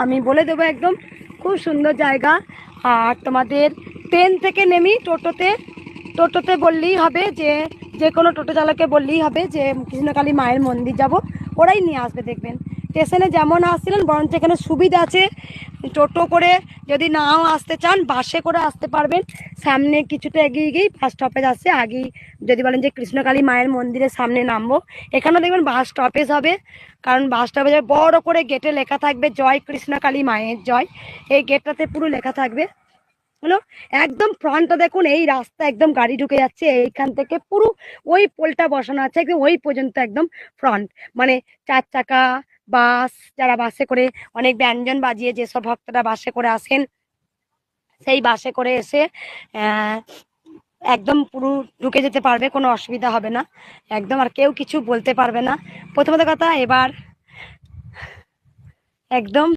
আমি বলে দেবো একদম খুব সুন্দর জায়গা। আর তোমাদের ট্রেন থেকে নেমি টোটোতে বললেই হবে, যে কোনো টোটো চালককে বললেই হবে যে কৃষ্ণকালী মায়ের মন্দির যাব, ওরাই নিয়ে আসবে। দেখবেন স্টেশনে যেমন আসছিলেন বরঞ্চ এখানে সুবিধা আছে, টোটো করে যদি নাও আসতে চান বাসে করে আসতে পারবেন। সামনে কিছুটা এগিয়ে গিয়েই বাস স্টপেজ আছে, আগেই যদি বলেন যে কৃষ্ণকালী মায়ের মন্দিরের সামনে নামবো, এখানেও দেখবেন বাস স্টপেজ হবে। কারণ বাস স্টপেজে বড় করে গেটে লেখা থাকবে জয় কৃষ্ণকালী মায়ের জয়, এই গেটটাতে পুরো লেখা থাকবে। হলো একদম ফ্রন্টটা দেখুন, এই রাস্তা একদম গাড়ি ঢুকে যাচ্ছে এইখান থেকে পুরো ওই পোলটা বসানো আছে একদম ওই পর্যন্ত একদম ফ্রন্ট, মানে 4 চাকা বাস, যারা বাসে করে অনেক ব্যঞ্জন বাজিয়ে যেসব ভক্তরা বাসে করে আসেন, সেই বাসে করে এসে একদম পুরো ঢুকে যেতে পারবে, কোনো অসুবিধা হবে না একদম, আর কেউ কিছু বলতে পারবে না। প্রথমত কথা এবার একদম